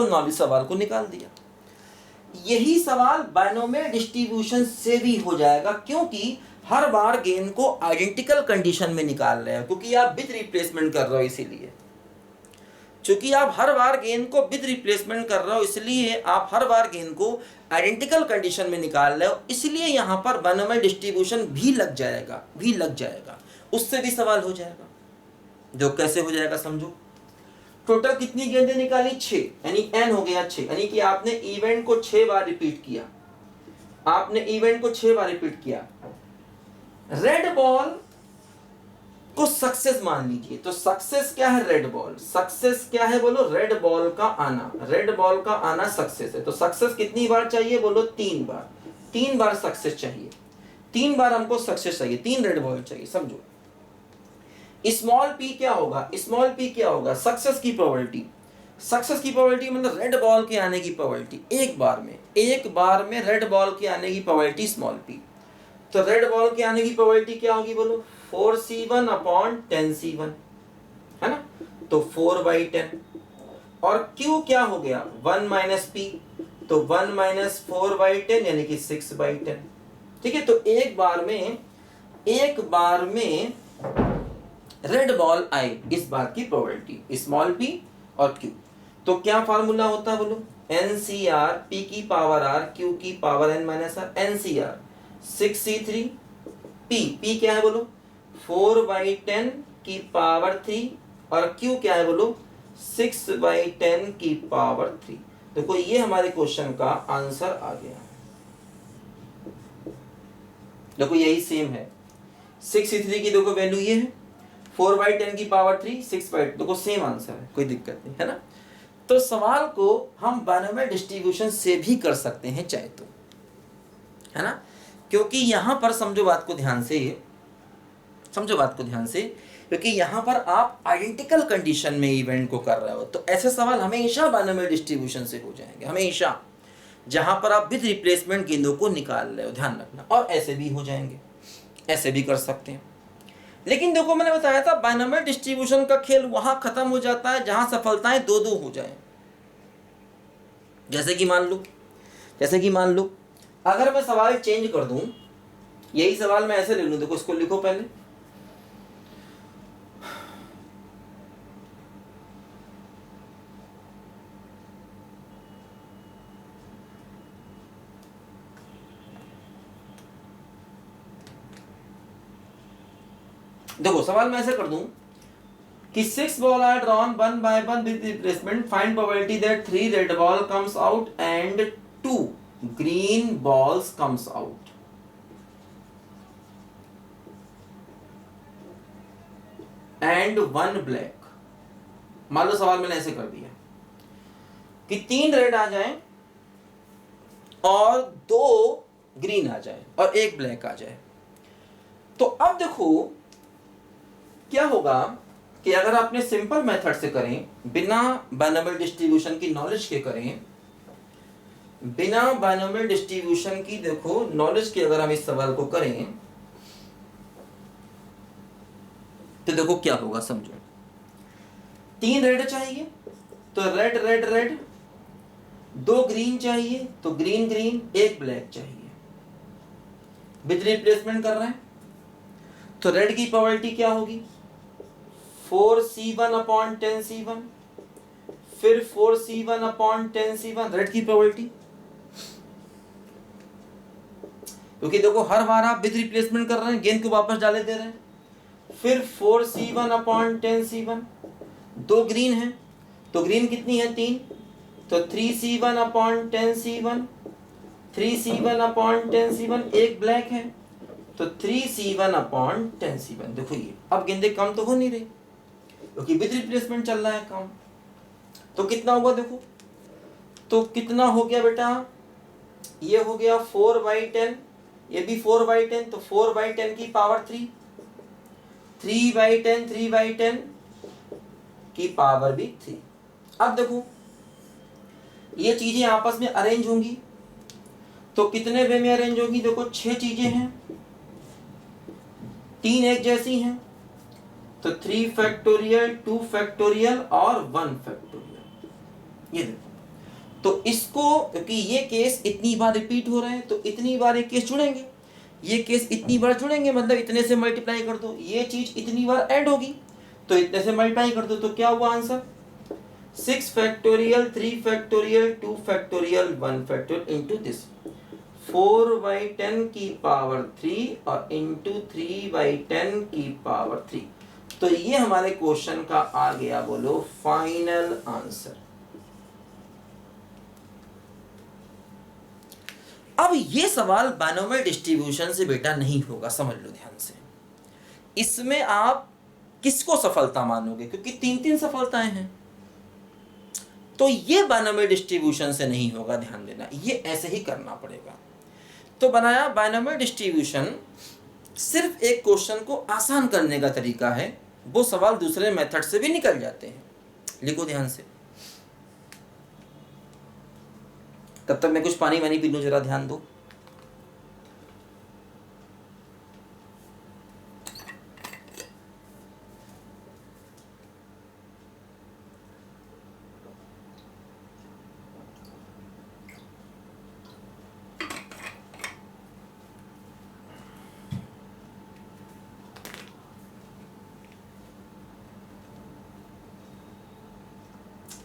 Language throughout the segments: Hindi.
नॉलेज सवाल को निकाल दिया। यही सवाल बायनोमियल डिस्ट्रीब्यूशन से भी हो जाएगा, क्योंकि हर बार गेन को आइडेंटिकल कंडीशन में निकाल रहे हैं, क्योंकि आप विद रिप्लेसमेंट कर रहे हो, इसीलिए चूंकि आप हर बार गेन को विद रिप्लेसमेंट कर रहे हो, इसलिए आप हर बार गेन को आइडेंटिकल कंडीशन में निकाल रहे हो, इसलिए यहां पर बायनोमियल डिस्ट्रीब्यूशन भी लग जाएगा, उससे भी सवाल हो जाएगा। जो कैसे हो जाएगा समझो। टोटल कितनी गेंदें निकाली? 6, यानी n हो गया 6, यानी कि आपने इवेंट को 6 बार रिपीट किया, रेड बॉल को सक्सेस मान लीजिए। तो सक्सेस क्या है? Red ball. सक्सेस क्या है बोलो? रेड बॉल का आना सक्सेस है। तो सक्सेस कितनी बार चाहिए बोलो? 3 बार। 3 बार सक्सेस चाहिए, 3 बार हमको सक्सेस चाहिए, 3 रेड बॉल चाहिए, समझो। स्मॉल पी क्या होगा? सक्सेस की प्रोबेबिलिटी मतलब रेड बॉल के आने की प्रोबेबिलिटी, एक बार में रेड बॉल के आने की प्रोबेबिलिटी स्मॉल पी। तो रेड बॉल के आने की प्रोबेबिलिटी क्या होगी बोलो? 4c1 अपॉन 10c1, है ना? तो 4/10। और Q क्या हो गया? 1 माइनस पी, तो 1 माइनस 4/10 यानी कि 6/10। ठीक है, तो एक बार में रेड बॉल आए, इस बात की प्रोबेबिलिटी स्मॉल पी और Q। तो क्या फार्मूला होता है बोलो? NCR P की पावर R Q की power n minus R। NCR 6c3 P क्या है बोलो? 4/10 की पावर 3 और Q क्या है बोलो? 6/10 की पावर 3। देखो ये हमारे क्वेश्चन का आंसर आ गया। देखो यही सेम है, 6c3 की देखो वैल्यू ये है, 4/10 की पावर 3, 6/10, देखो सेम आंसर है, कोई दिक्कत नहीं है ना। तो सवाल को हम बायनोमियल डिस्ट्रीब्यूशन से भी कर सकते हैं चाहे तो, है ना, क्योंकि यहां पर समझो बात को ध्यान से, क्योंकि यहां पर आप आइडेंटिकल कंडीशन में इवेंट को कर रहे हो, तो ऐसे सवाल हमेशा बायनोमियल डिस्ट्रीब्यूशन से हो जाएंगे, हमेशा, जहां पर आप विद रिप्लेसमेंट गेंदों को निकाल रहे हो, ध्यान रखना। और ऐसे भी हो जाएंगे, ऐसे भी कर सकते हैं। लेकिन देखो मैंने बताया था बायनोमियल डिस्ट्रीब्यूशन का खेल वहां खत्म हो जाता है जहां सफलताएं 2-2 हो जाएं। जैसे कि मान लो अगर मैं सवाल चेंज कर दूं, यही सवाल मैं ऐसे ले लूं, देखो इसको लिखो पहले, देखो सवाल मैं ऐसे कर दूं कि 6 ball are drawn 1 by 1 with replacement, find probability that 3 red ball comes out and 2 green balls comes out। and 1 black। मान लो सवाल मैंने ऐसे कर दिया कि 3 रेड आ जाए और 2 ग्रीन आ जाए और 1 ब्लैक आ जाए। तो अब देखो क्या होगा कि अगर आपने सिंपल मेथड से करें, बिना बायनोमियल डिस्ट्रीब्यूशन की नॉलेज के करें, बिना बायनोमियल डिस्ट्रीब्यूशन की देखो नॉलेज के अगर हम इस सवाल को करें तो देखो क्या होगा समझो। 3 रेड चाहिए तो रेड रेड रेड, 2 ग्रीन चाहिए तो ग्रीन ग्रीन, 1 ब्लैक चाहिए। विद रिप्लेसमेंट कर रहे हैं तो रेड की प्रोबेबिलिटी क्या होगी? 4c1 अपॉन 10c1, फिर 4c1 अपॉन 10c1 रेड की प्रोबेबिलिटी, क्योंकि देखो हर बार आप विद रिप्लेसमेंट कर रहे हैं, गेंद को वापस डाले दे रहे हैं। फिर 4c1 अपॉन 10c1, 2 ग्रीन है तो ग्रीन कितनी है? 3, तो 3c1 upon 10c1, 3c1 upon 10c1, 1 black है तो 3c1 अपॉन 10c1। देखो ये अब गेंदे कम तो हो नहीं रही क्योंकि विद रिप्लेसमेंट चल रहा है काम। तो कितना होगा देखो, तो कितना हो गया बेटा? ये हो गया 4/10, ये भी 4/10, तो 4/10 की पावर 3, 3/10 की पावर भी 3। अब देखो ये चीजें आपस में अरेंज होंगी तो कितने वे में अरेंज होगी? देखो 6 चीजें हैं, 3 एक जैसी हैं, तो 3 फैक्टोरियल, 2 फैक्टोरियल और 1 फैक्टोरियल। ये देखो तो इसको, क्योंकि ये केस इतनी बार रिपीट हो रहे हैं तो इतनी बार ये केस जुड़ेंगे, ये केस इतनी बार जुड़ेंगे, मतलब इतने से मल्टीप्लाई कर दो, ये चीज इतनी बार ऐड होगी तो इतने से मल्टीप्लाई कर दो, तो क्या हुआ answer 6 factorial 3 factorial 2 factorial 1 factorial into this 4/10 की पावर 3 और इंटू 3/10 की पावर 3। तो ये हमारे क्वेश्चन का आ गया, बोलो फाइनल आंसर। अब ये सवाल बाइनोमियल डिस्ट्रीब्यूशन से बेटा नहीं होगा, समझ लो ध्यान से। इसमें आप किसको सफलता मानोगे, क्योंकि 3-3 सफलताएं हैं, तो ये बाइनोमियल डिस्ट्रीब्यूशन से नहीं होगा, ध्यान देना, ये ऐसे ही करना पड़ेगा। तो बनाया बाइनोमियल डिस्ट्रीब्यूशन सिर्फ एक क्वेश्चन को आसान करने का तरीका है, वो सवाल दूसरे मेथड से भी निकल जाते हैं। लिखो ध्यान से, तब तक मैं कुछ पानी वानी पी लूं, जरा ध्यान दो।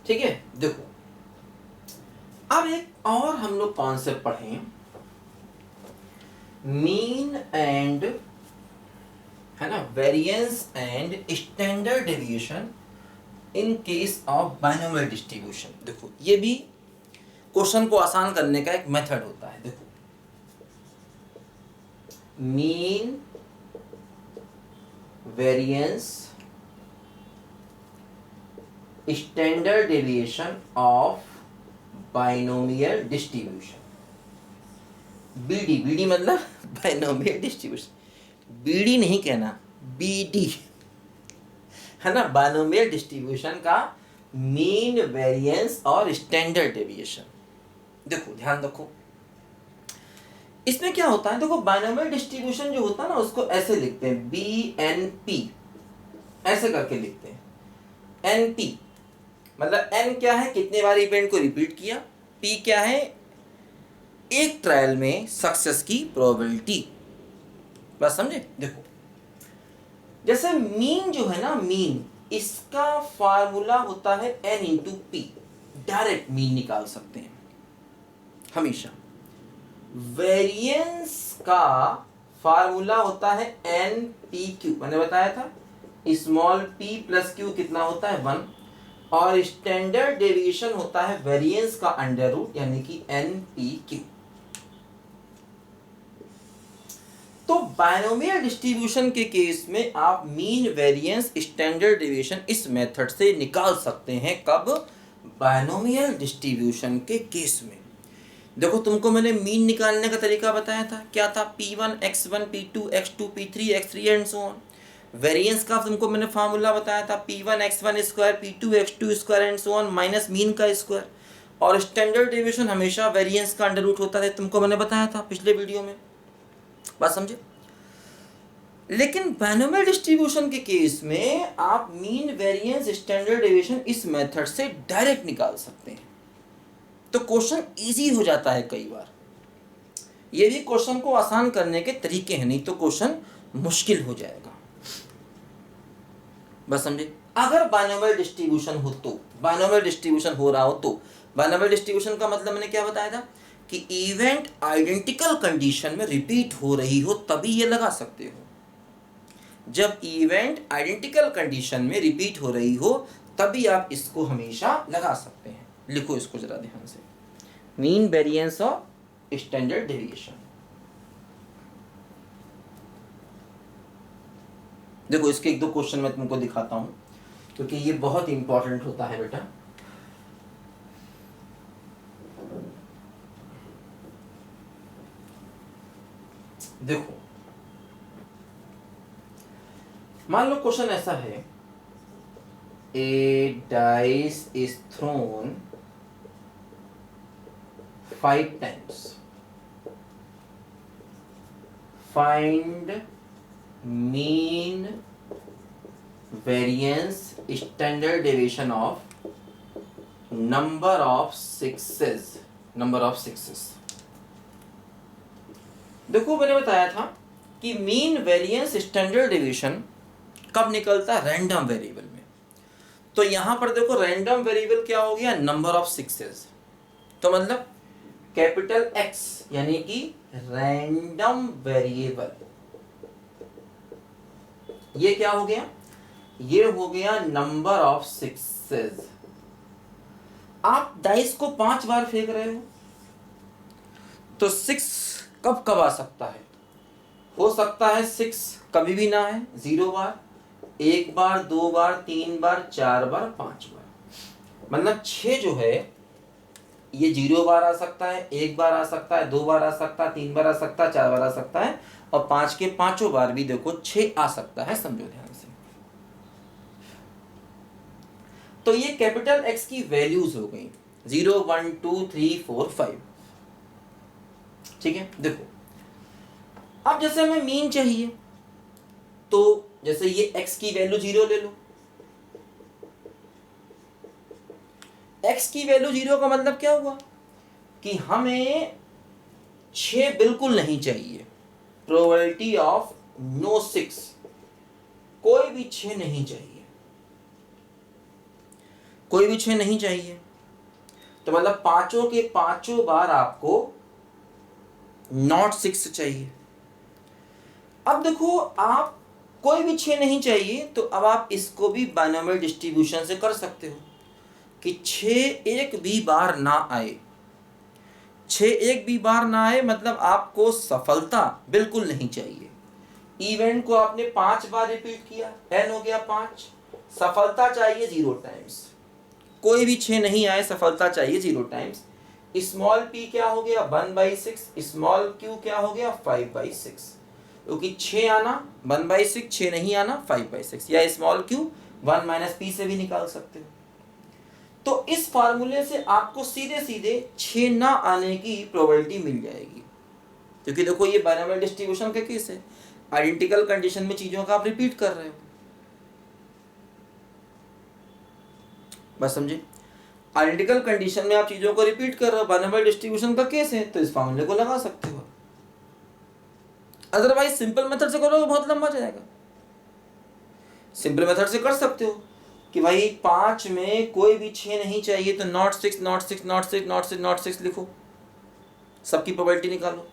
ठीक है, देखो अब एक और हम लोग कॉन्सेप्ट पढ़ें, मीन एंड, है ना, variance and standard deviation in case of binomial distribution. देखो ये भी क्वेश्चन को आसान करने का एक मेथड होता है। देखो mean variance standard deviation of binomial distribution, BD, BD मतलब बाइनोमियल डिस्ट्रीब्यूशन, बीडी नहीं कहना, बीडी, है ना, बाइनोमियल डिस्ट्रीब्यूशन का मीन वेरिएंस और स्टैंडर्ड डेविएशन। देखो ध्यान रखो, इसमें क्या होता है, देखो बाइनोमियल डिस्ट्रीब्यूशन जो होता है ना, उसको ऐसे लिखते हैं BNP, ऐसे करके लिखते हैं। NP मतलब N क्या है, कितने बार इवेंट को रिपीट किया, P क्या है, एक ट्रायल में सक्सेस की प्रोबेबिलिटी। बस समझे। देखो जैसे मीन जो है ना, मीन, इसका फार्मूला होता है N into P, direct mean निकाल सकते हैं हमेशा। वेरिएंस का फार्मूला होता है NPQ, मैंने बताया था, स्मॉल p प्लस q कितना होता है 1, और स्टैंडर्ड डेविएशन होता है वेरिएंस का अंडर रूट, यानी कि NPQ। तो बाइनोमियल डिस्ट्रीब्यूशन के केस में आप मीन वेरिएंस स्टैंडर्ड डेविएशन इस मेथड से निकाल सकते हैं। कब, बाइनोमियल डिस्ट्रीब्यूशन के केस में। देखो तुमको मैंने मीन निकालने का तरीका बताया था, क्या था, P1 X1 P2 X2 P3 X3 and so on. Variance का तुमको मैंने फार्मूला बताया था, P1 X1 square P2 X2 square and so on minus mean का स्क्वायर। और स्टैंडर्ड डेविएशन हमेशा वेरिएंस का अंडर रूट होता है, तुमको मैंने बताया था पिछले वीडियो में। बात समझे। लेकिन बाइनोमियल डिस्ट्रीब्यूशन के केस में आप मीन वेरिएंस स्टैंडर्ड डेविएशन इस मेथड से डायरेक्ट निकाल सकते हैं, तो क्वेश्चन इजी हो जाता है कई बार। ये भी क्वेश्चन को आसान करने के तरीके हैं, नहीं तो क्वेश्चन मुश्किल हो जाएगा। बस समझे। अगर बाइनोमियल डिस्ट्रीब्यूशन हो तो, बाइनोमियल डिस्ट्रीब्यूशन हो रहा हो तो, बाइनोमियल डिस्ट्रीब्यूशन का मतलब मैंने क्या बताया था कि इवेंट आइडेंटिकल कंडीशन में रिपीट हो रही हो तभी ये लगा सकते हो। जब इवेंट आइडेंटिकल कंडीशन में रिपीट हो रही हो तभी आप इसको हमेशा लगा सकते हैं। लिखो इसको जरा ध्यान से, mean variance of standard deviation. देखो इसके एक दो क्वेश्चन मैं तुमको दिखाता हूं, क्योंकि ये बहुत इंपॉर्टेंट होता है बेटा। देखो मान लो क्वेश्चन ऐसा है, a dice is thrown 5 times, find mean variance standard deviation of number of sixes, number of sixes. देखो मैंने बताया था कि मीन वेरिएंस स्टैंडर्ड डिवीजन कब निकलता है, रैंडम वेरिएबल में। तो यहां पर देखो रैंडम वेरिएबल क्या हो गया, नंबर ऑफ सिक्सेस। तो मतलब कैपिटल एक्स यानी कि रैंडम वेरिएबल, ये क्या हो गया, ये हो गया नंबर ऑफ सिक्सेस। आप डाइस को 5 बार फेंक रहे हो तो 6 कब कब आ सकता है, हो सकता है 6 कभी भी ना है, 0 बार, 1 बार, 2 बार, 3 बार, 4 बार, 5 बार। मतलब 6 जो है ये 0 बार आ सकता है, 1 बार आ सकता है, 2 बार आ सकता है, 3 बार आ सकता है, 4 बार आ सकता है, और 5 के पांचों बार भी देखो 6 आ सकता है, समझो ध्यान से। तो ये कैपिटल एक्स की वैल्यूज हो गई 0, 1, 2, 3, 4, 5। ठीक है, देखो अब जैसे हमें मीन चाहिए तो जैसे ये x की वैल्यू 0 ले लो। x की वैल्यू 0 का मतलब क्या हुआ कि हमें 6 बिल्कुल नहीं चाहिए, प्रोबेबिलिटी ऑफ नो 6, कोई भी 6 नहीं चाहिए, कोई भी 6 नहीं चाहिए। तो मतलब पांचों के पांचों बार आपको नॉट 6 चाहिए। अब देखो आप कोई भी 6 नहीं चाहिए तो अब आप इसको भी बाइनोमियल डिस्ट्रीब्यूशन से कर सकते हो कि 6 एक भी बार ना आए, 6 एक भी बार ना आए मतलब आपको सफलता बिल्कुल नहीं चाहिए। इवेंट को आपने 5 बार रिपीट किया, n हो गया 5, सफलता चाहिए 0 टाइम्स, कोई भी 6 नहीं आए, सफलता चाहिए 0 टाइम्स। स्मॉल p क्या हो गया 1/6, स्मॉल q क्या हो गया 5/6, क्योंकि 6 आना 1/6, 6 नहीं आना 5/6, या स्मॉल q 1 - p से भी निकाल सकते हो। तो इस फार्मूले से आपको सीधे सीधे 6 ना आने की प्रोबेबिलिटी मिल जाएगी, क्योंकि देखो ये बाइनोमियल डिस्ट्रीब्यूशन का केस है, आइडेंटिकल कंडीशन में चीजों का आप रिपीट कर रहे हो। बस समझे, आइडेंटिकल कंडीशन में आप चीजों को रिपीट कर रहे हो, बाइनोमियल डिस्ट्रीब्यूशन का केस है, तो इस फार्मूले को लगा सकते हो। अदरवाइज सिंपल मेथड से करोगे बहुत लंबा जाएगा। सिंपल मेथड से कर सकते हो कि भाई 5 में कोई भी 6 नहीं चाहिए तो not 6, not 6, not 6, not 6, not 6 लिखो, सबकी प्रोबेबिलिटी निकालो।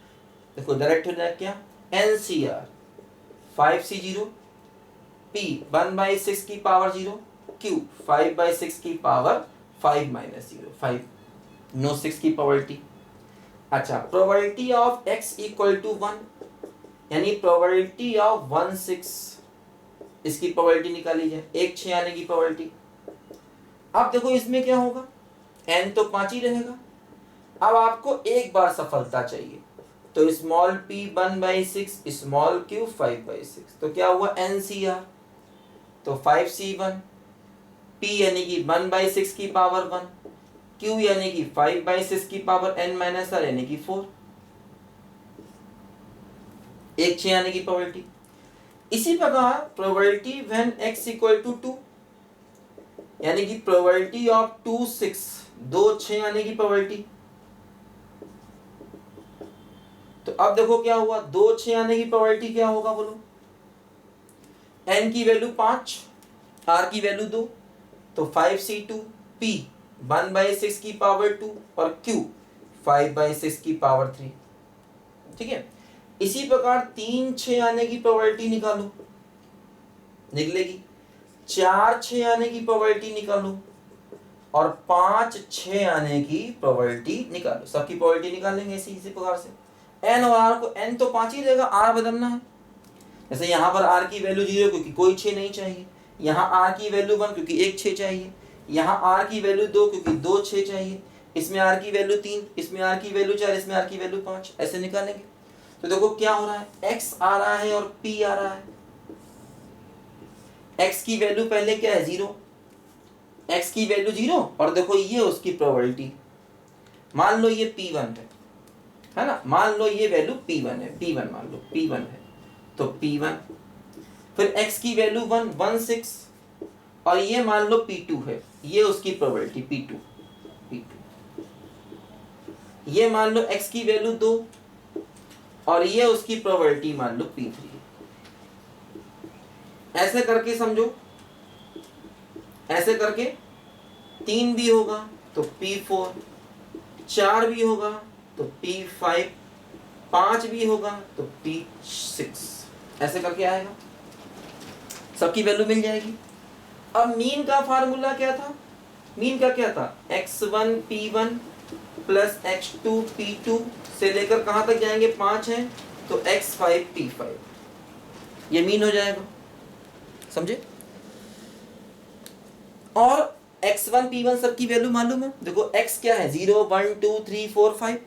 देखो डायरेक्ट हो जाए क्या, NCR 5C0, P 1/6 की पावर 0, Q 5/6 की पावर 5 - 0, 5 नो 6 की प्रोबेबिलिटी। अच्छा, probability of x equal to 1 यानी प्रोबेबिलिटी ऑफ 1/6, इसकी प्रोबेबिलिटी निकाली जाए, 1 6 आने की प्रोबेबिलिटी। अब देखो इसमें क्या होगा, n तो 5 ही रहेगा, अब आपको एक बार सफलता चाहिए, तो स्मॉल p 1/6, स्मॉल q 5/6, तो क्या हुआ NCR, तो 5C1, p यानी कि 1/6 की पावर 1, q यानी कि 5/6 की पावर n - r यानी कि 4, 1 6 आने की प्रोबेबिलिटी। इसी प्रकार probability when x equal to 2 यानी कि प्रोबेबिलिटी ऑफ 2 6, 2 6 आने की प्रोबेबिलिटी। तो अब देखो क्या हुआ, 2 6 आने की प्रोबेबिलिटी क्या होगा बोलो, n की वैल्यू 5, r की वैल्यू 2, तो 5C2, p 1/6 की पावर 2 और q 5/6 की पावर 3। ठीक है, इसी प्रकार 3 6 आने की प्रोबेबिलिटी निकालो, निकलेगी, 4 6 आने की प्रोबेबिलिटी निकालो और 5 6 आने की प्रोबेबिलिटी निकालो, सबकी प्रोबेबिलिटी निकालेंगे इसी प्रकार से। n और r को, n तो 5 ही रहेगा, r बदलना है। जैसे यहाँ पर r की वैल्यू 0 क्योंकि कोई 6 नहीं चाहिए, यहाँ r की वैल्यू 1 क्योंकि 1 6 चाहिए, यहाँ r की वैल्यू 2 क्योंकि 2 6 चाहिए, इसमें r की वैल्यू 3, इसमें r की वैल्यू 4, इसमें r की वैल्यू 5, ऐसे निकालेंगे। तो देखो क्या हो रहा है, x आ रहा है और p आ रहा है। x की वैल्यू पहले क्या है 0, x की वैल्यू 0 और देखो ये उसकी प्रोबेबिलिटी, मान लो ये p1 है ना, मान लो ये वैल्यू p1 है, p1 मान लो p1 है, तो p1, फिर x की वैल्यू 1 1 6 और ये मान लो p2 है, ये उसकी प्रोबेबिलिटी p2, ये मान लो x की वैल्यू 2 और ये उसकी प्रोबेबिलिटी मान लो P3। ऐसे करके समझो, ऐसे करके 3 भी होगा तो P4, 4 भी होगा तो P5, 5 भी होगा तो P6, ऐसे करके आएगा, सबकी वैल्यू मिल जाएगी। अब मीन का फार्मूला क्या था? मीन का क्या था? x1 P1 plus x2 P2 से लेकर कहां तक जाएंगे? 5 है तो x5 P5, ये मीन हो जाएगा, समझे? और x1 P1 सबकी वैल्यू मालूम है, देखो x क्या है? 0 1 2 3 4 5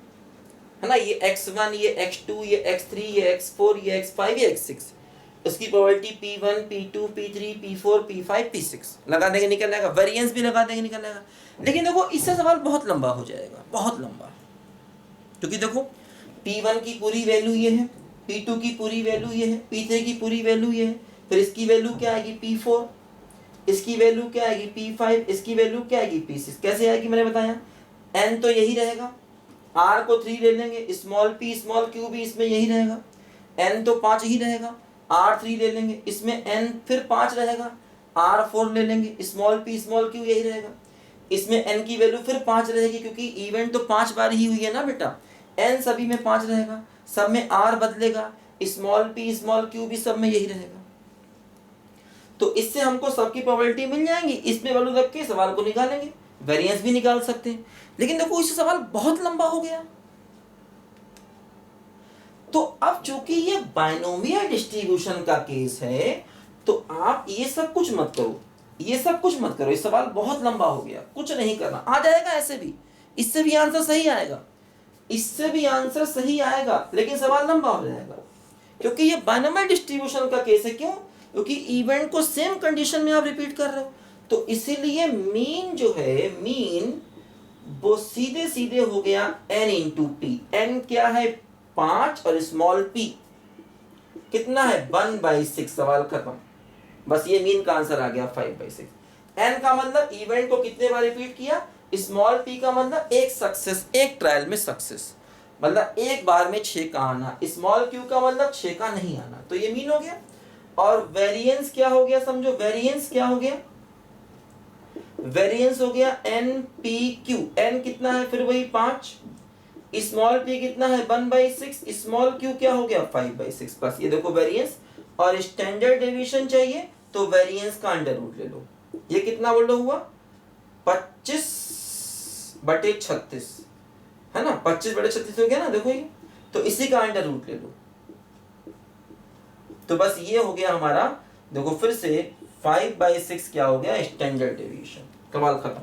है ना, ये x1, ये x2, ये x3, ये x4, ये x5, ये x6, उसकी probability P1 P2 P3 P4 P5 P6 लगा देंगे निकल आएगा, वेरिएंस भी लगा देंगे निकल आएगा। लेकिन देखो इससे सवाल बहुत लंबा हो जाएगा, बहुत लंबा, क्योंकि देखो P1 की पूरी वैल्यू ये है, P2 की पूरी वैल्यू ये है, P3 की पूरी वैल्यू ये है, फिर इसकी वैल्यू क्या आएगी? P4, इसकी वैल्यू क्या आएगी? P5, इसकी वैल्यू क्या आएगी? P6। कैसे आएगी मैंने बताया, n तो यही रहेगा, r को 3 ले लेंगे, स्मॉल p स्मॉल q भी इसमें यही रहेगा, n तो 5 ही रहेगा, r3 ले लेंगे, इसमें n फिर 5 रहेगा, r4 ले लेंगे, स्मॉल p स्मॉल q यही रहेगा, इसमें n की वैल्यू फिर 5 रहेगी, क्योंकि इवेंट तो 5 बार ही हुई है ना बेटा, n सभी में 5 रहेगा, सब में r बदलेगा, स्मॉल p स्मॉल q भी सब में यही रहेगा। तो इससे हमको सबकी प्रोबेबिलिटी मिल जाएंगी, इसमें वैल्यू रख के सवाल को निकालेंगे, वेरिएंस भी निकाल सकते हैं। लेकिन देखो इससे सवाल बहुत लंबा हो गया। तो अब चूंकि ये बाइनोमियल डिस्ट्रीब्यूशन का केस है, तो आप ये सब कुछ मत करो, ये सब कुछ मत करो, ये सवाल बहुत लंबा हो गया, कुछ नहीं करना, आ जाएगा ऐसे भी, इससे भी आंसर सही आएगा, इससे भी आंसर सही आएगा, लेकिन सवाल लंबा हो जाएगा, क्योंकि ये बाइनोमियल डिस्ट्रीब्यूशन का केस है। क्यों? क्योंकि इवेंट को सेम कंडीशन में आप रिपीट कर रहे हो, तो इसीलिए मीन जो है, मीन वो सीधे सीधे हो गया n इंटू पी। n क्या है? 5 और स्मॉल p कितना है? 1/6। सवाल खत्म, बस ये मीन का आंसर आ गया 5/6। n का मतलब इवेंट को कितने बार रिपीट किया, स्मॉल p का मतलब एक सक्सेस, एक ट्रायल में सक्सेस, मतलब एक बार में 6 का आना, स्मॉल q का मतलब 6 का नहीं आना, तो ये मीन हो गया। और वेरिएंस क्या हो गया समझो, वेरिएंस क्या हो गया? वेरिएंस हो गया NPQ। n कितना है? फिर वही 5, स्मॉल p कितना है? 1/6, स्मॉल q क्या हो गया? 5/6। बस ये देखो वेरिएंस, और स्टैंडर्ड डेविएशन चाहिए तो वेरिएंस का अंडर रूट ले लो, ये कितना बोलो हुआ? 25/36 है ना, 25/36 हो गया ना, देखो ये, तो इसी का अंडर रूट ले लो, तो बस ये हो गया हमारा, देखो फिर से 5/6 क्या हो गया? Standard deviation. सवाल खत्म,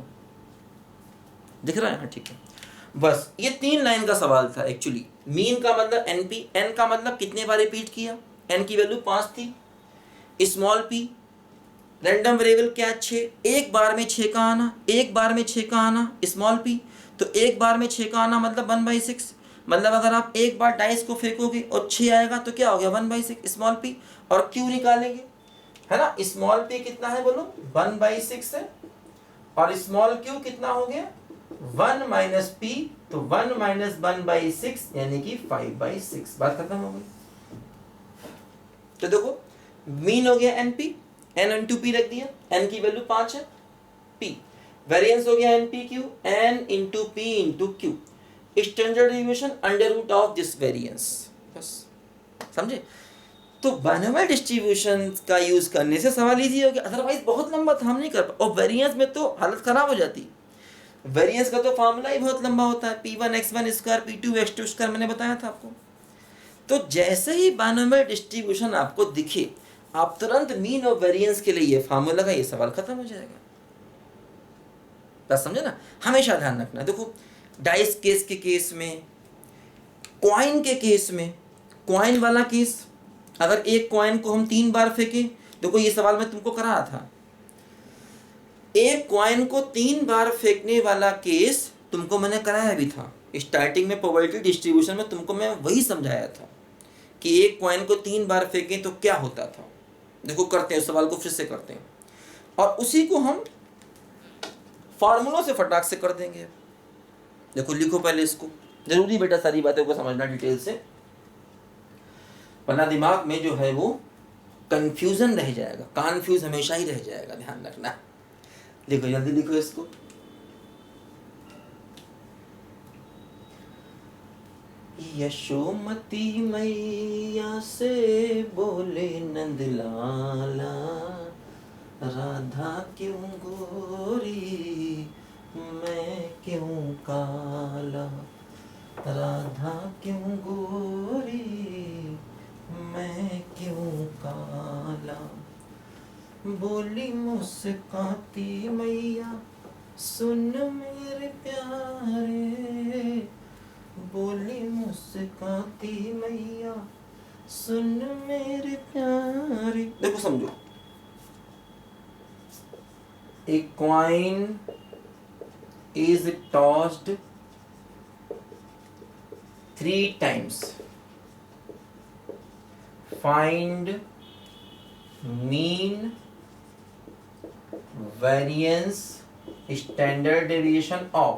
दिख रहा है ना? ठीक है, बस ये 3 लाइन का सवाल था एक्चुअली। मीन का मतलब NP, n का मतलब कितने बार रिपीट किया, n की वैल्यू 5 थी, स्मॉल p रैंडम वेरिएबल क्या? 6, एक बार में 6 का आना, एक बार में 6 का आना, स्मॉल p, तो एक बार में 6 का आना मतलब 1/6, मतलब अगर आप एक बार डाइस को फेंकोगे और 6 आएगा तो क्या हो गया? 1/6 स्मॉल p, और q निकालेंगे, है ना, स्मॉल p कितना है बोलो? 1/6 है, और स्मॉल q कितना हो गया? 1 माइनस p, तो 1 माइनस 1/6 यानी कि 5/6। बात खत्म हो गई। तो देखो मीन हो गया NP, n इंटू p रख दिया, n की वैल्यू 5 है, p वेरिएंस हो गया NPQ, n into p into q, standard deviation under root of this variance. बस समझे? तो बाइनोमियल डिस्ट्रीब्यूशन का यूज करने से सवाल इजी हो गया, अदरवाइज बहुत लंबा था, हम नहीं कर पाए, और वेरिएंस में तो हालत खराब हो जाती। वेरिएंस का तो फार्मूला ही बहुत लंबा होता है, P1x1 स्क्वायर P2x2 स्क्वायर, मैंने बताया था आपको। तो जैसे ही बाइनोमियल डिस्ट्रीब्यूशन आपको दिखे, आप तुरंत मीन और वेरिएंस के लिए ये फार्मूला का, ये सवाल खत्म हो जाएगा। बस समझे ना? हमेशा ध्यान रखना। देखो डाइस केस के केस में, कॉइन के केस में, कॉइन वाला केस, अगर एक कॉइन को हम 3 बार फेंके, देखो ये सवाल मैं तुमको करा रहा था, एक कॉइन को 3 बार फेंकने वाला केस तुमको मैंने कराया भी था स्टार्टिंग में, प्रोबेबिलिटी डिस्ट्रीब्यूशन में तुमको मैं वही समझाया था कि एक कॉइन को 3 बार फेंकें तो क्या होता था। देखो करते हैं उस सवाल को, फिर से करते हैं, और उसी को हम फार्मूलों से फटाक से कर देंगे। देखो लिखो पहले इसको, जरूरी बेटा सारी बातों को समझना डिटेल से, वरना दिमाग में जो है वो कंफ्यूजन रह जाएगा, कन्फ्यूज हमेशा ही रह जाएगा, ध्यान रखना। लिखो जल्दी लिखो इसको। यशोमती मैया से बोले नंदलाला, राधा क्यों गोरी मैं क्यों काला, राधा क्यों गोरी मैं क्यों काला। बोली मुस्काती मैया सुन मेरे प्यारे, बोली मुस्काती मैया सुन मेरे प्यारे। देखो समझो, a coin is tossed 3 times. Find mean, variance, standard deviation of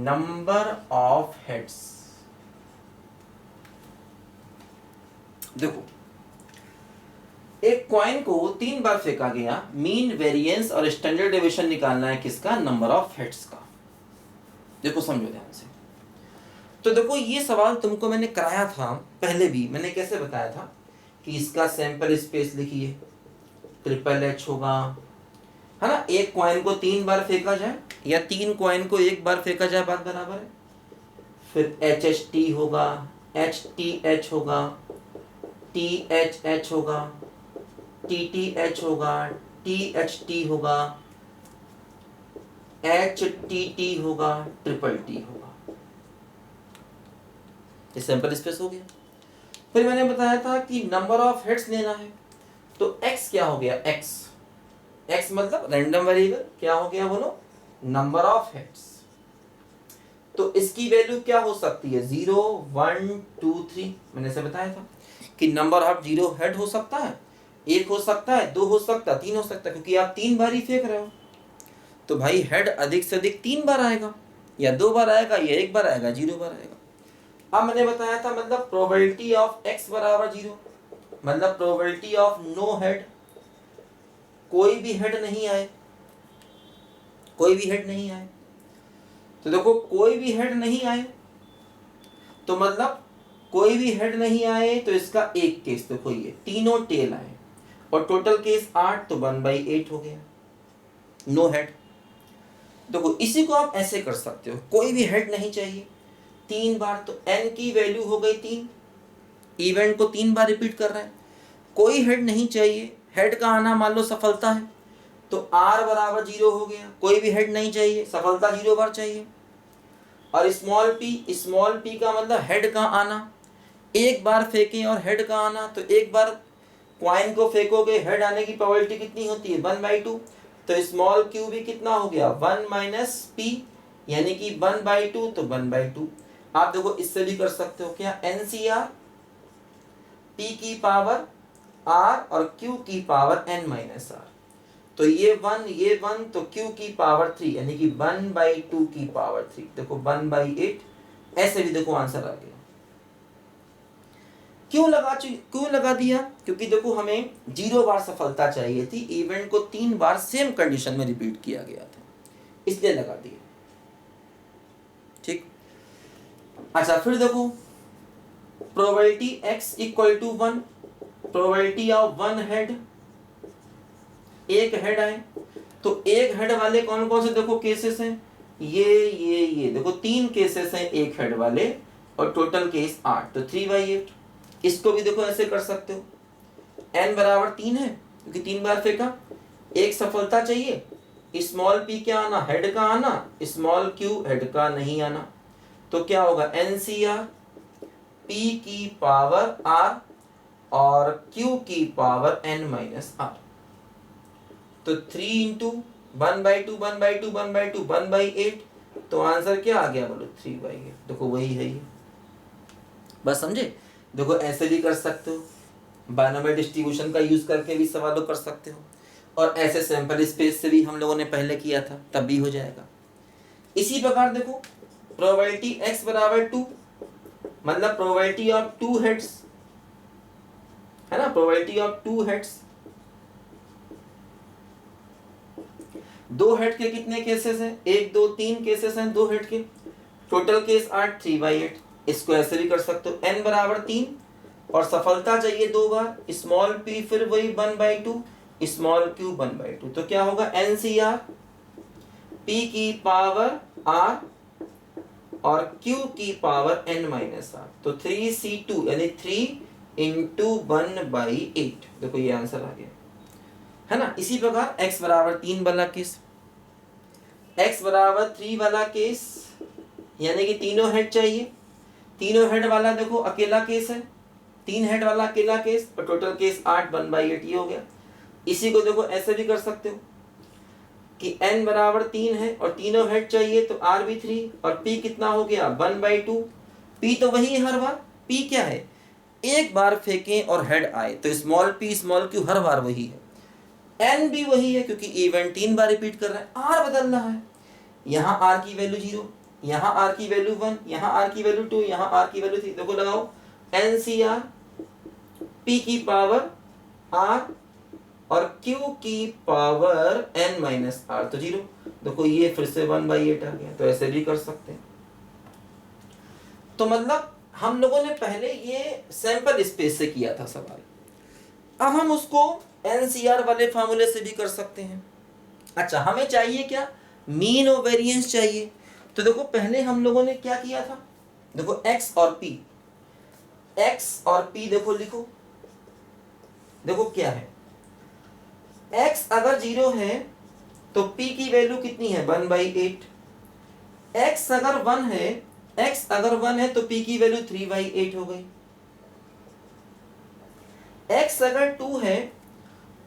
number of heads. देखो, एक कॉइन को 3 बार फेंका गया, मीन, वेरिएंस और स्टैंडर्ड डेविएशन निकालना है किसका, नंबर ऑफ हेड्स का। देखो समझो ध्यान से। तो देखो ये सवाल तुमको मैंने कराया था पहले भी, मैंने कैसे बताया था कि इसका सैंपल स्पेस लिखिए, ट्रिपल एच होगा, है ना। एक कॉइन को 3 बार फेंका जाए या 3 कॉइन को 1 बार फेंका जाए, बात बराबर है। फिर एच एच टी होगा, एच टी एच होगा, टी एच होगा, टी टी एच होगा, टी एच टी होगा, एच टी टी होगा, ट्रिपल टी होगा। ये सैंपल स्पेस हो गया। फिर मैंने बताया था कि नंबर ऑफ हेड्स लेना है, तो x क्या हो गया, x मतलब रैंडम वेरिएबल, क्या हो गया बोलो, नंबर ऑफ हेड्स। तो इसकी वैल्यू क्या हो सकती है, 0 1 2 3। मैंने ऐसे बताया था कि नंबर ऑफ 0 हेड हो सकता है, 1 हो सकता है, 2 हो सकता है, 3 हो सकता है, क्योंकि आप 3 बार ही फेंक रहे हो। तो भाई हेड अधिक से अधिक 3 बार आएगा, या 2 बार आएगा, या 1 बार आएगा, 0 बार आएगा। अब मैंने बताया था मतलब प्रोबेबिलिटी ऑफ x बराबर 0, मतलब प्रोबेबिलिटी ऑफ नो हेड, कोई भी हेड नहीं आए, कोई भी हेड नहीं आए। तो देखो कोई भी हेड नहीं आए, तो मतलब कोई भी हेड नहीं आए तो इसका एक केस देखो, ये तीनों टेल आए और टोटल केस 8, तो 1/8 हो गया, नो हेड। देखो इसी को आप ऐसे कर सकते हो, कोई भी हेड नहीं चाहिए 3 बार, तो n की वैल्यू हो गई 3, इवेंट को 3 बार रिपीट कर रहे हैं। कोई हेड नहीं चाहिए, हेड का आना मान लो सफलता है, तो r बराबर 0 हो गया। कोई भी हेड नहीं चाहिए, सफलता 0 बार चाहिए। और स्मॉल p का मतलब हेड का आना, एक बार फेंके और हेड का आना, तो एक बार क्वाइन को फेंकोगे, हेड आने की प्रोबेबिलिटी कितनी होती है, 1/2। तो स्मॉल q भी कितना हो गया, 1 - p, यानी कि 1/2, तो 1/2। आप देखो इससे भी कर सकते हो क्या, NCR, p की पावर r और q की पावर n-r, तो ये 1 तो q की पावर 3, यानी कि 1/2 की पावर 3। देखो 1/8, ऐसे भी देखो आंसर आ गया। क्यों लगा दिया, क्योंकि देखो हमें 0 बार सफलता चाहिए थी, इवेंट को 3 बार सेम कंडीशन में रिपीट किया गया था, इसलिए लगा दिया। ठीक, अच्छा फिर देखो probability x = 1, probability of 1 head, एक हेड आए, तो एक हेड वाले कौन कौन से देखो केसेस हैं, ये देखो 3 केसेस हैं एक हेड वाले, और टोटल केस 8, तो 3/8। इसको भी देखो ऐसे कर सकते हो, n बराबर 3 है क्योंकि 3 बार फेंका, एक सफलता चाहिए, स्मॉल p क्या आना, हेड का आना, स्मॉल q हेड का नहीं आना, तो क्या होगा, NCR p की पावर r और q की पावर n-r, तो 3 × 1/2 1/2 1/2 1/8, तो आंसर क्या आ गया बोलो, 3/8। देखो वही है ये, बस समझे। देखो ऐसे भी कर सकते हो, बायनोमियल डिस्ट्रीब्यूशन का यूज करके भी सवालों कर सकते हो, और ऐसे सैंपल स्पेस से भी हम लोगों ने पहले किया था, तब भी हो जाएगा। इसी प्रकार देखो प्रोबेबिलिटी x बराबर 2, मतलब प्रोबेबिलिटी ऑफ 2 हेड्स है ना, प्रोबेबिलिटी ऑफ 2 हेड्स। 2 हेड के कितने केसेस हैं? 1 2 3 केसेस हैं 2 हेड के, टोटल केस 8, 3/8। इसको ऐसे भी कर सकते हो, n बराबर 3 और सफलता चाहिए 2 बार, स्मॉल p फिर वही 1/2, स्मॉल q 1/2। तो क्या होगा? NCR p की पावर r और q की पावर n-r, तो 3c2 यानी 3 इंटू 1/8। देखो ये आंसर आ गया है ना। इसी प्रकार x बराबर 3 वाला केस, x बराबर 3 वाला केस यानी कि तीनों हेड चाहिए। तीनों हेड वाला देखो अकेला केस है, 3 हेड वाला अकेला केस और टोटल केस 8 1/8 ये हो गया। इसी को देखो ऐसे भी कर सकते हो कि n बराबर 3 है और तीनों हेड चाहिए, तो r भी 3 और p कितना हो गया? 1/2। p तो वही है हर बार, p क्या है? एक बार फेंकें और हेड आए, तो स्मॉल p स्मॉल q हर बार वही है। n भी वही है क्योंकि इवेंट 3 बार रिपीट कर रहा है, r बदल रहा है। यहाँ r की वैल्यू 0, यहाँ r की वैल्यू 1, यहाँ r की वैल्यू 2, यहाँ r की वैल्यू 3। देखो लगाओ NCR p की पावर r और q की पावर n-r, तो 0। देखो ये फिर से 1/8 आ गया, तो ऐसे भी कर सकते हैं। तो मतलब हम लोगों ने पहले ये सैंपल स्पेस से किया था सवाल, अब हम उसको NCR वाले फार्मूले से भी कर सकते हैं। अच्छा, हमें चाहिए क्या? मीन और वेरिएंस चाहिए। तो देखो पहले हम लोगों ने क्या किया था, देखो x और p, देखो लिखो, देखो क्या है, x अगर 0 है तो p की वैल्यू कितनी है? 1/8। x अगर 1 है तो p की वैल्यू 3/8 हो गई। x अगर 2 है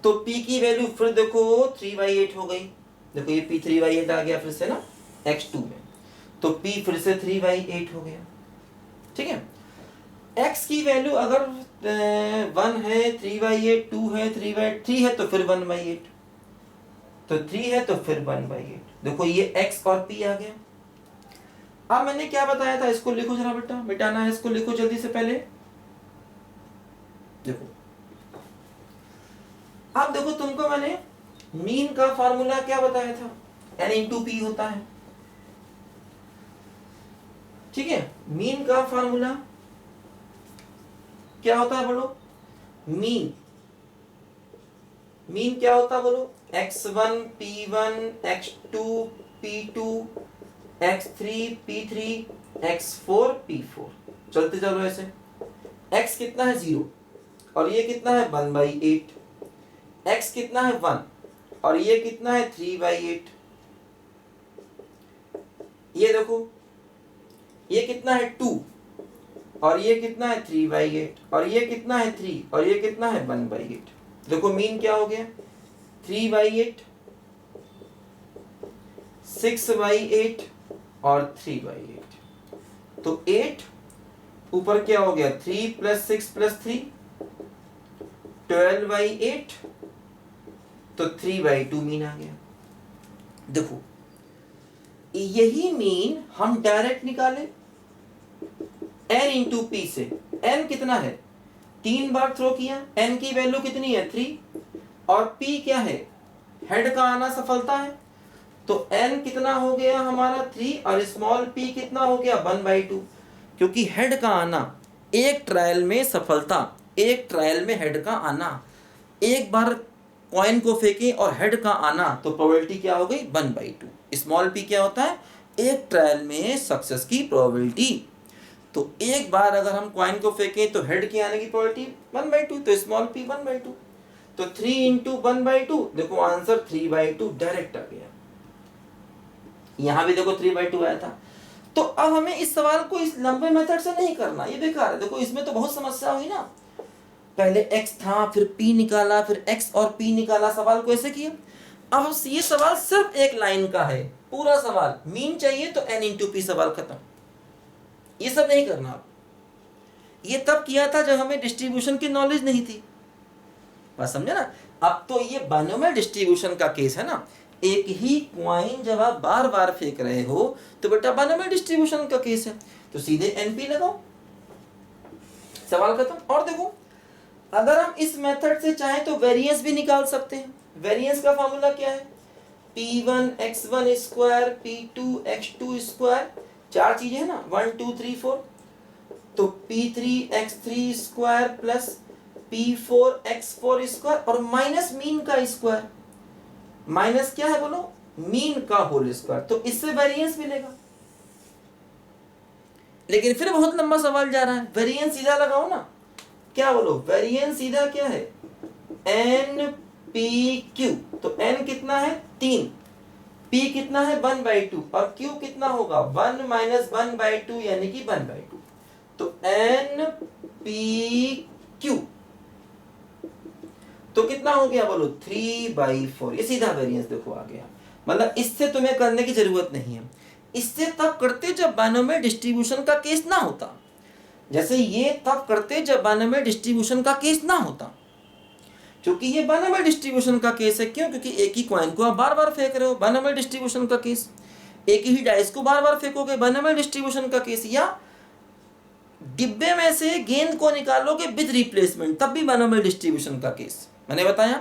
तो p की वैल्यू फिर देखो 3/8 हो गई। देखो ये p 3/8 आ गया फिर से ना x2 में, तो p फिर से 3/8 हो गया। ठीक है, x की वैल्यू अगर 1 है 3/8, 2 है 3 है तो फिर 1/8, तो 3 है तो फिर 1/8। देखो ये x और p आ गया। अब मैंने क्या बताया था, इसको लिखो जरा बेटा, मिटाना है इसको, लिखो जल्दी से पहले। देखो अब देखो तुमको मैंने मीन का फार्मूला क्या बताया था? n इंटू पी होता है। ठीक है, मीन का फार्मूला क्या होता है बोलो? मीन क्या होता है बोलो? x1 p1 x2 p2 x3 p3 x4 p4। चलते चलो ऐसे, x कितना है? 0 और ये कितना है? 1/8। x कितना है? 1 और ये कितना है? 3/8। ये देखो ये कितना है? 2 और ये कितना है? 3/8 और ये कितना है? 3 और ये कितना है? 1/8। देखो मीन क्या हो गया? 3/8, 6/8 और 3/8। तो 8 ऊपर क्या हो गया? 3 + 6 + 3 12/8, तो 3/2 मीन आ गया। देखो यही मीन हम डायरेक्ट निकाले n इंटू पी से। n कितना है? 3 बार थ्रो किया, n की वैल्यू कितनी है? 3 और p क्या है? हेड का आना सफलता है, तो n कितना हो गया हमारा? 3 और स्मॉल p कितना हो गया? 1/2। क्योंकि हेड का आना, एक ट्रायल में सफलता, एक ट्रायल में हेड का आना, एक बार कॉइन को फेंके और हेड का आना, तो प्रोबेबिलिटी क्या हो गई? 1/2। स्मॉल p क्या होता है? एक ट्रायल में सक्सेस की प्रोबेबिलिटी। तो एक बार अगर हम कॉइन को फेंकें तो हेड के आने की प्रोबेबिलिटी 1/2, तो स्मॉल p 1/2, तो 3 इंटू 1/2। देखो आंसर 3/2 डायरेक्ट आ गया। यहां भी देखो 3/2 आया था। तो अब हमें इस सवाल को इस लंबे मेथड से नहीं करना, ये बेकार है। देखो इसमें तो बहुत समस्या हुई ना, पहले x था फिर p निकाला, फिर x और p निकाला, सवाल को ऐसे किया। अब ये सवाल सिर्फ एक लाइन का है, पूरा सवाल मीन चाहिए तो n इंटू पी, सवाल खत्म। ये सब नहीं करना आप। ये तब किया था जब हमें डिस्ट्रीब्यूशन की नॉलेज नहीं थी, बात समझे ना। अब तो ये बाइनोमियल डिस्ट्रीब्यूशन का केस है ना, एक ही क्वाइन जब आप बार बार फेंक रहे हो तो बेटा बाइनोमियल डिस्ट्रीब्यूशन का केस है, तो सीधे NP लगाओ, सवाल खत्म। और देखो अगर हम इस मेथड से चाहें तो वेरिएंस भी निकाल सकते हैं। वेरिएंस का फॉर्मूला क्या है? P1 x1 square P2 x2 square, चार चीजें है ना, 1 2 3 4, तो P3 x3 square plus P4 x4 square और माइनस मीन का स्क्वायर। माइनस क्या है बोलो? मीन का होल स्क्वायर, तो इससे वेरिएंस मिलेगा। लेकिन फिर बहुत लंबा सवाल जा रहा है, वेरिएंस सीधा लगाओ ना। क्या बोलो? वेरिएंस सीधा क्या है? NPQ, तो N कितना है? 3, P कितना है? 1/2 और Q कितना होगा? 1 - 1/2 यानी कि 1/2, तो NPQ तो कितना हो गया बोलो? 3/4। ये सीधा वेरिएंस देखो आ गया। मतलब इससे तुम्हें करने की जरूरत नहीं है, इससे तब करते जब बाइनोमियल डिस्ट्रीब्यूशन का केस ना होता। जैसे ये तब करते जब बाइनोमियल डिस्ट्रीब्यूशन का केस ना होता, क्योंकि ये बाइनोमियल डिस्ट्रीब्यूशन का केस है। क्यों? क्योंकि एक ही कॉइन को आप बार बार फेंक रहे हो, बाइनोमियल डिस्ट्रीब्यूशन का केस। एक ही डाइस को बार बार फेंकोगे, बाइनोमियल डिस्ट्रीब्यूशन का केस। या डिब्बे में से गेंद को निकालोगे विद रिप्लेसमेंट, तब भी बाइनोमियल डिस्ट्रीब्यूशन का केस। मैंने बताया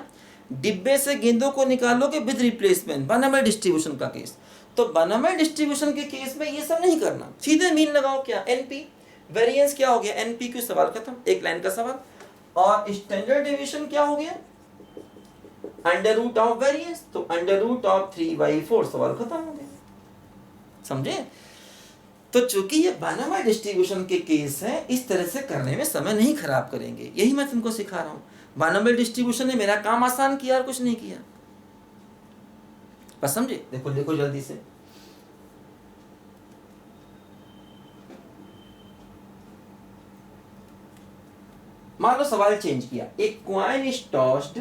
डिब्बे से गेंदों को निकालोगे विद रिप्लेसमेंट, बाइनोमियल डिस्ट्रीब्यूशन का केस। तो बाइनोमियल डिस्ट्रीब्यूशन के केस में ये सब नहीं करना, सीधे मीन लगाओ। क्या? NP। वेरिएंस क्या हो गया? NPQ, सवाल खत्म, एक लाइन का सवाल। और स्टैंडर्ड डेविएशन क्या हो गया? अंडर रूट ऑफ वेरिएंस, तो अंडर रूट ऑफ 3/4, सवाल खत्म हो गया। समझे? तो चूंकि ये बाइनोमियल डिस्ट्रीब्यूशन के केस है, इस तरह से करने में समय नहीं खराब करेंगे, यही मैं तुमको सिखा रहा हूं। बाइनोमियल डिस्ट्रीब्यूशन ने मेरा काम आसान किया और कुछ नहीं किया, बस समझे? देखो देखो जल्दी से, मान लो सवाल चेंज किया। एक कॉइन इज टॉस्ड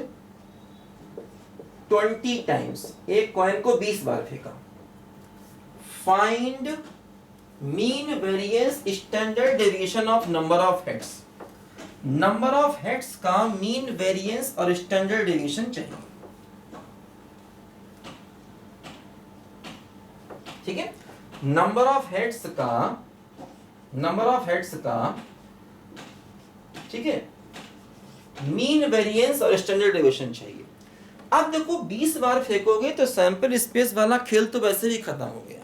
20 टाइम्स, एक कॉइन को 20 बार फेंका। Find mean variance standard deviation of number of heads. Number of heads का मीन वेरिएंस और स्टैंडर्ड डेविएशन चाहिए, ठीक है? नंबर ऑफ हेड्स का ठीक है, मीन वेरिएंस और स्टैंडर्ड डेविएशन चाहिए। अब देखो 20 बार फेंकोगे तो सैंपल स्पेस वाला खेल तो वैसे ही खत्म हो गया,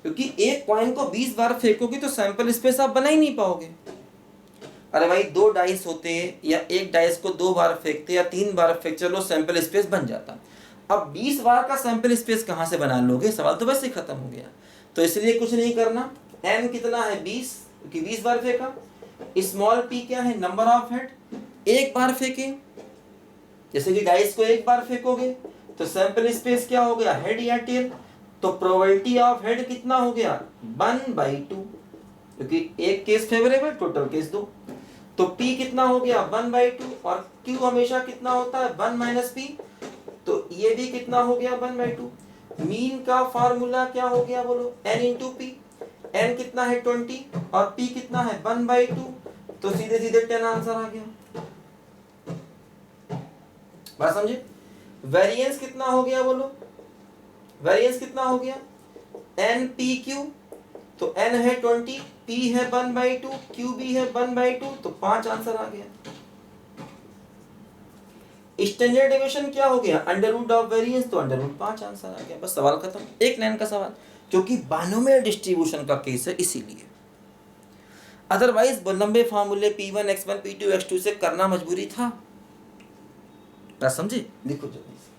क्योंकि एक कॉइन को 20 बार फेंकोगे तो सैंपल स्पेस आप बना ही नहीं पाओगे। अरे भाई 2 डाइस होते या एक डाइस को 2 बार फेंकते या 3 बार फेंक, चलो सैंपल स्पेस बन जाता। अब 20 बार का सैंपल स्पेस कहां से बना लोगे? सवाल तो वैसे ही खत्म हो गया। तो इसलिए कुछ नहीं करना। n कितना है? 20, क्योंकि 20 बार फेंका। स्मॉल p क्या है? नंबर ऑफ हेड, एक बार फेंके, जैसे कि डाइस को एक बार फेंकोगे तो सैंपल स्पेस क्या हो गया? हेड या टेल, तो प्रोबेबिलिटी ऑफ हेड कितना हो गया? 1/2, क्योंकि एक केस फेवरेबल, टोटल केस 2, तो p कितना हो गया? 1/2, और q हमेशा कितना होता है? 1 - p, तो ये भी कितना हो गया? 1/2। मीन का फार्मूला क्या हो गया बोलो? n × p। n कितना है? 20, और p कितना है? 1/2, तो सीधे सीधे 10 आंसर आ गया। बात समझे? वेरिएंस कितना हो गया बोलो? वेरिएंस कितना हो गया? NPQ, तो n है 20, p है 1/2, q भी है 1/2, तो 5 आंसर आ गया। स्टैंडर्ड डेविएशन क्या हो गया? अंडर रूट ऑफ वेरिएंस, तो अंडर रूट 5 आंसर आ गया। बस सवाल खत्म, एक लाइन का सवाल, क्योंकि बाइनोमियल डिस्ट्रीब्यूशन का केस है इसीलिए। अदरवाइज लंबे फार्मूले P1 x1 P2 x2 से करना मजबूरी था। बात समझे? लिखो जल्दी से।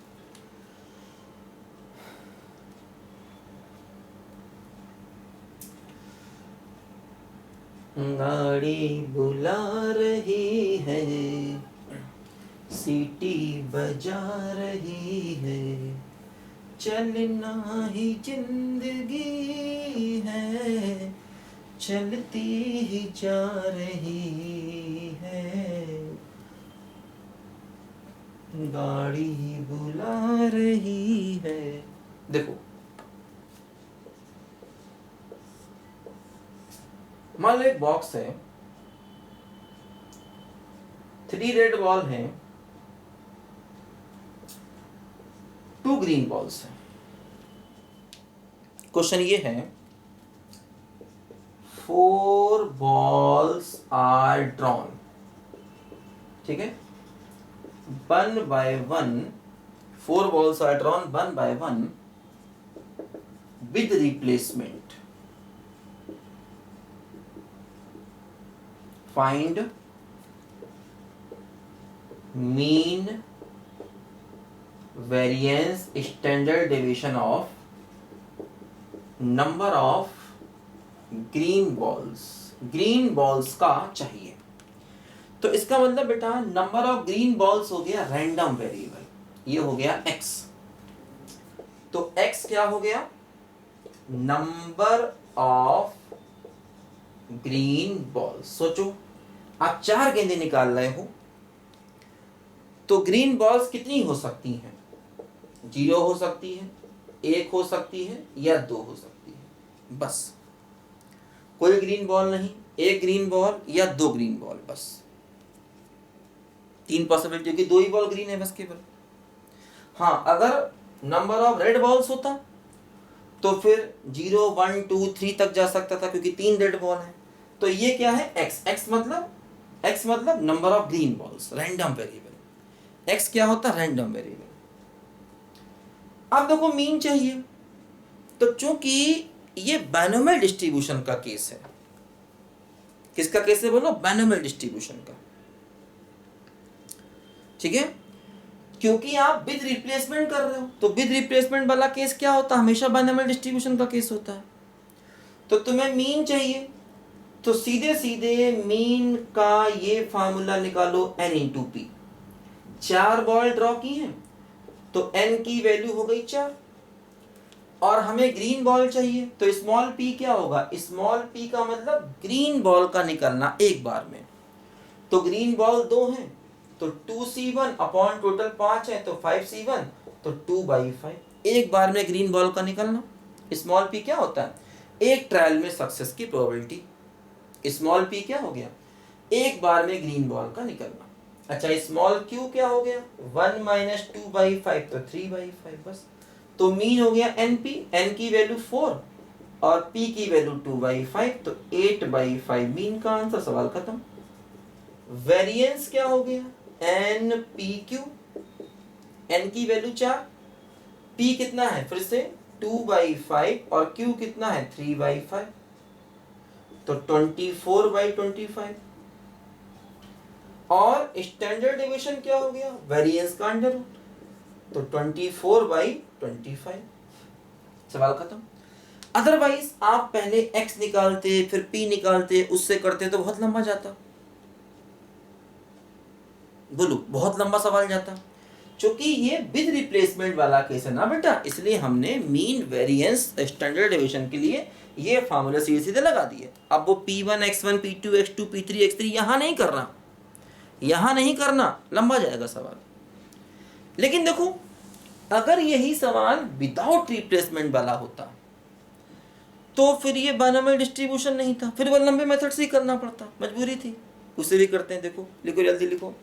गाड़ी बुला रही है, सीटी बजा रही है, चलना ही जिंदगी है, चलती ही जा रही है, गाड़ी बुला रही है। देखो मान लो एक बॉक्स है, 3 रेड बॉल हैं, 2 ग्रीन बॉल्स हैं। क्वेश्चन ये है 4 balls are drawn, ठीक है, 1 by 1, 4 balls are drawn 1 by 1 with replacement. Find mean variance standard deviation of number of green balls. Green balls का चाहिए। तो इसका मतलब बेटा नंबर ऑफ ग्रीन बॉल्स हो गया रैंडम वेरिएबल, ये हो गया x। तो x क्या हो गया, नंबर ऑफ ग्रीन बॉल्स। सोचो आप 4 गेंदें निकाल रहे हो तो ग्रीन बॉल्स कितनी हो सकती हैं, 0 हो सकती है, 1 हो सकती है या 2 हो सकती है, बस कोई ग्रीन बॉल नहीं, 1 ग्रीन बॉल या 2 ग्रीन बॉल, बस 3 पॉसिबिलिटी की 2 ही बॉल ग्रीन है बस केवल। हाँ अगर नंबर ऑफ रेड बॉल्स होता तो फिर 0 1 2 3 तक जा सकता था क्योंकि 3 रेड बॉल है। तो ये क्या है x मतलब number of green balls, random variable. x क्या होता है, रैंडम वेरिएबल। अब देखो मीन चाहिए, तो चूंकि ये बाइनोमियल डिस्ट्रीब्यूशन का केस है, किसका केस है बोलो, बाइनोमियल डिस्ट्रीब्यूशन का, ठीक है, क्योंकि आप विद रिप्लेसमेंट कर रहे हो। तो विद रिप्लेसमेंट वाला केस क्या होता है, हमेशा बाइनोमियल डिस्ट्रीब्यूशन का केस होता है। तो तुम्हें मीन चाहिए तो सीधे सीधे मीन का ये फार्मूला निकालो n into P. 4 ball draw की हैं तो n की वैल्यू हो गई 4, और हमें ग्रीन बॉल चाहिए तो स्मॉल p क्या होगा, स्मॉल p का मतलब ग्रीन बॉल का निकलना एक बार में। तो ग्रीन बॉल 2 हैं तो 2c1 अपॉन टोटल 5 है तो 5c1, तो 2/5 एक बार में ग्रीन बॉल का निकलना। स्मॉल p क्या होता है, एक ट्रायल में सक्सेस की प्रोबेबिलिटी। स्मॉल p क्या हो गया, एक बार में ग्रीन बॉल का निकलना। अच्छा स्मॉल q क्या हो गया, 1 माइनस 2/5 तो 3/5 बस। तो मीन हो गया np, n की वैल्यू 4 और p की वैल्यू 2/5 तो 8/5 मीन का आंसर, सवाल खत्म। वेरिएंस क्या हो गया, npq, n की वैल्यू 4, p कितना है फिर से 2/5 और q कितना है 3/5 तो 24/25। और स्टैंडर्ड डेविएशन क्या हो गया, वेरिएंस का अंडर रूट, तो 24/25, सवाल खत्म। अदरवाइज आप पहले x निकालते फिर p निकालते उससे करते तो बहुत लंबा जाता, बोलो बहुत लंबा सवाल जाता। क्योंकि ये विद रिप्लेसमेंट वाला केस है ना बेटा, इसलिए हमने मीन वेरिएंस स्टैंडर्ड डेविएशन के लिए ये फार्मूला सीधे सीधे लगा दिए। अब वो p1 x1 p2 x2 p3 x3 यहाँ नहीं करना, यहाँ नहीं करना, लंबा जाएगा सवाल। लेकिन देखो अगर यही सवाल विदाउट रिप्लेसमेंट वाला होता तो फिर ये बाइनोमियल डिस्ट्रीब्यूशन नहीं था, फिर वो लंबे मेथड से ही करना पड़ता, मजबूरी थी। उसे भी करते हैं, देखो लिखो जल्दी लिखो।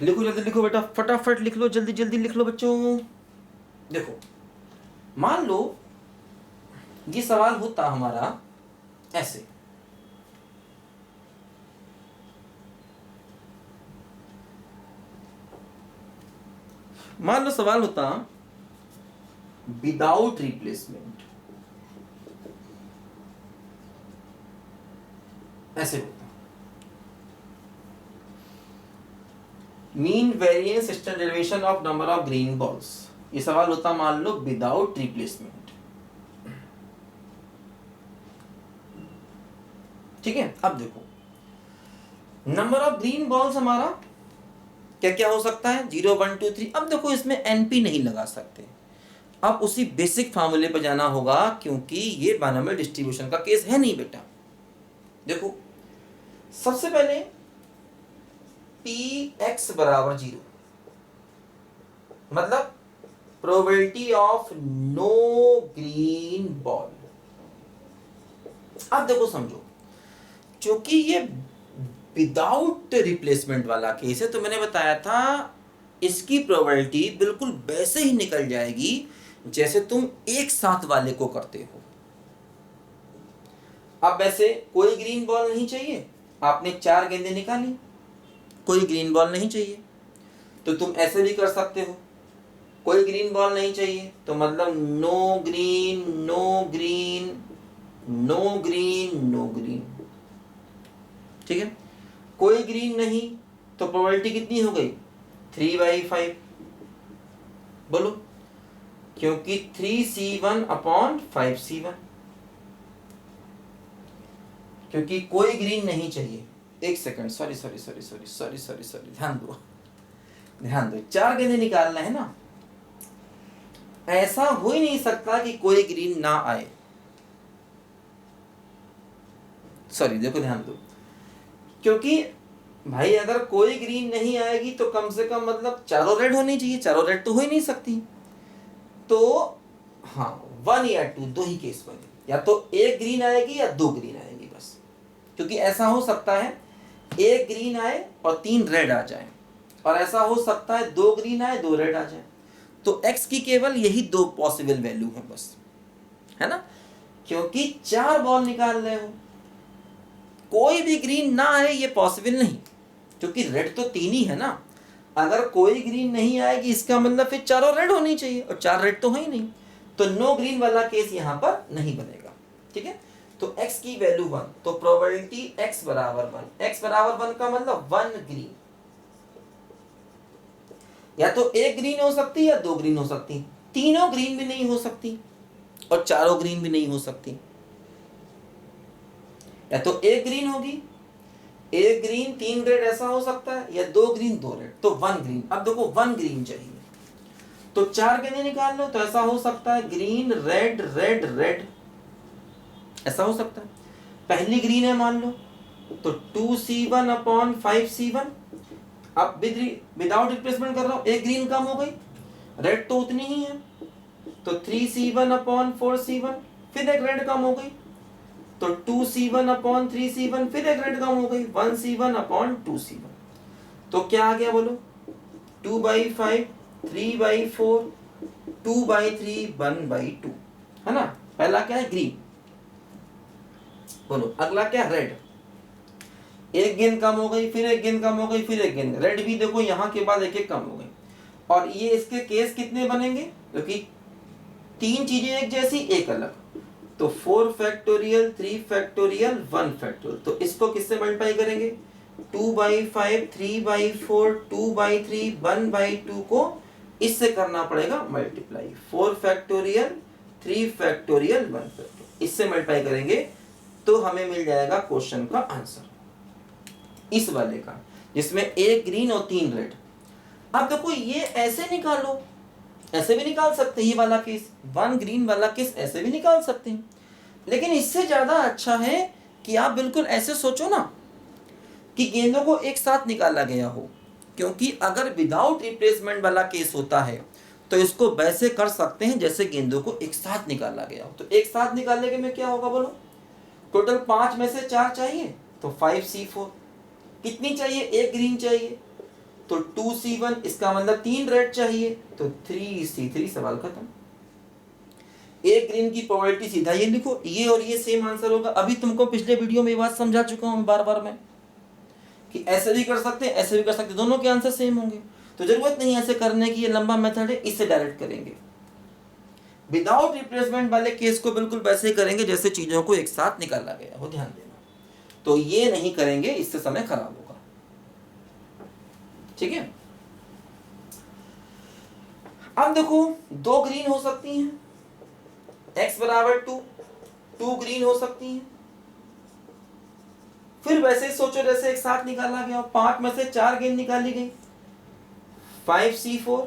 लिखो जल्दी लिखो बेटा, फटाफट लिख लो, जल्दी जल्दी लिख लो बच्चों। देखो मान लो ये सवाल होता हमारा ऐसे, मान लो सवाल होता विदाउट रिप्लेसमेंट, ऐसे होता mean variance standard deviation of number of green balls, ये सवाल होता मान लो विदाउट रिप्लेसमेंट, ठीक है। अब देखो नंबर ऑफ ग्रीन बॉल्स हमारा क्या क्या हो सकता है, 0 1 2 3। अब देखो इसमें np नहीं लगा सकते, अब उसी बेसिक फार्मूले पर जाना होगा क्योंकि ये बाइनोमियल डिस्ट्रीब्यूशन का केस है नहीं बेटा। देखो सबसे पहले px बराबर 0 मतलब probability of no green ball. अब देखो समझो, क्योंकि ये विदाउट रिप्लेसमेंट वाला केस है तो मैंने बताया था इसकी प्रोबेबिलिटी बिल्कुल वैसे ही निकल जाएगी जैसे तुम एक साथ वाले को करते हो। अब वैसे कोई ग्रीन बॉल नहीं चाहिए, आपने 4 गेंदें निकाली, कोई ग्रीन बॉल नहीं चाहिए, तो तुम ऐसे भी कर सकते हो। कोई ग्रीन बॉल नहीं चाहिए तो मतलब no green no green no green no green, ठीक है। कोई ग्रीन नहीं तो प्रोबेबिलिटी कितनी हो गई 3/5, बोलो, क्योंकि 3C1/5C1, क्योंकि कोई ग्रीन नहीं चाहिए। एक सेकंड, सॉरी, ध्यान दो 4 गेंदें निकालना है ना, ऐसा हो ही नहीं सकता कि कोई ग्रीन ना आए। सॉरी, देखो ध्यान दो, क्योंकि भाई अगर कोई ग्रीन नहीं आएगी तो कम से कम मतलब चारों रेड होनी चाहिए, चारों रेड तो हो ही नहीं सकती। तो हाँ, 1 या 2 दो ही केस बने, या तो एक ग्रीन आएगी या 2 ग्रीन आएगी बस। क्योंकि ऐसा हो सकता है एक ग्रीन आए और 3 रेड आ जाए, और ऐसा हो सकता है 2 ग्रीन आए 2 रेड आ जाए। तो x की केवल यही 2 पॉसिबल वैल्यू है बस, है ना, क्योंकि 4 बॉल निकाल रहे हो, कोई भी ग्रीन ना आए ये पॉसिबल नहीं, क्योंकि रेड तो 3 ही है ना। अगर कोई ग्रीन नहीं आएगी इसका मतलब फिर चारों रेड होनी चाहिए, और 4 रेड तो है ही नहीं, तो नो ग्रीन वाला केस यहाँ पर नहीं बनेगा, ठीक है। तो x की वैल्यू 1, तो प्रोबेबिलिटी x बराबर 1, x बराबर 1 का मतलब 1 ग्रीन, या तो एक ग्रीन हो सकती है या 2 ग्रीन हो सकती, तीनों ग्रीन भी नहीं हो सकती और चारों ग्रीन भी नहीं हो सकती, या तो एक ग्रीन होगी, एक ग्रीन 3 रेड ऐसा हो सकता है, या 2 ग्रीन 2 रेड, तो 1 ग्रीन। अब देखो 1 ग्रीन चाहिए तो 4 गेंदें निकाल लो, तो ऐसा हो सकता है ग्रीन रेड रेड रेड, ऐसा हो सकता है। पहली ग्रीन है मान लो, तो 2C1/5C1। अब विदाउट रिप्लेसमेंट कर रहा हूं, एक ग्रीन कम हो गई, रेड तो उतनी ही है, तो 3C1/4C1, फिर एक रेड कम हो गई, तो 2C1/3C1, फिर एक रेड कम हो गई, 1C1/2C1। तो क्या आ गया बोलो, 2/5, 3/4, 2/3, 1/2, है ना। पहला क्या है ग्रीन, बोलो अगला क्या, रेड। एक गेंद कम हो गई, फिर एक गेंद कम हो गई, फिर एक गेंद, रेड भी देखो यहाँ के बाद एक एक कम हो गई। और ये इसके केस कितने बनेंगे, क्योंकि 3 चीजें एक जैसी एक अलग, तो 4 फैक्टोरियल 3 फैक्टोरियल 1 फैक्टोरियल। तो इसको किससे मल्टीप्लाई करेंगे, 2/5, 3/4, 2/3, 1/2 को इससे करना पड़ेगा मल्टीप्लाई, 4 फैक्टोरियल 3 फैक्टोरियल 1 फैक्टोरियल, इससे मल्टीप्लाई करेंगे तो हमें मिल जाएगा क्वेश्चन का आंसर इस वाले का, जिसमें एक ग्रीन और 3 रेड। अब देखो ये ऐसे निकालो, ऐसे भी निकाल सकते हैं, ये वाला केस 1 ग्रीन वाला केस ऐसे भी निकाल सकते हैं, लेकिन इससे ज्यादा अच्छा है कि आप बिल्कुल ऐसे सोचो ना कि गेंदों को एक साथ निकाला गया हो, क्योंकि अगर विदाउट रिप्लेसमेंट वाला केस होता है तो इसको वैसे कर सकते हैं जैसे गेंदों को एक साथ निकाला गया हो। तो एक साथ निकालने के में क्या होगा बोलो, टोटल 5 में से 4 चाहिए तो 5C4, कितनी चाहिए, एक ग्रीन चाहिए तो 2C1, इसका मतलब 3 रेड चाहिए तो 3C3, सवाल खत्म। एक ग्रीन की प्रोबेबिलिटी सीधा ये लिखो, ये और ये सेम आंसर होगा। अभी तुमको पिछले वीडियो में ये बात समझा चुका हूं बार बार मैं कि ऐसे भी कर सकते हैं, ऐसे भी कर सकते हैं, दोनों के आंसर सेम होंगे, तो जरूरत नहीं ऐसे करने की, ये लंबा मेथड है, इससे डायरेक्ट करेंगे। विदाउट रिप्लेसमेंट वाले केस को बिल्कुल वैसे ही करेंगे जैसे चीजों को एक साथ निकाला गया हो, ध्यान देना। तो ये नहीं करेंगे, इससे समय खराब होगा, ठीक है। अब देखो 2 ग्रीन हो सकती हैं, x बराबर 2 ग्रीन हो सकती हैं, फिर वैसे सोचो जैसे एक साथ निकाला गया, 5 में से 4 गेंद निकाली गई, 5C4,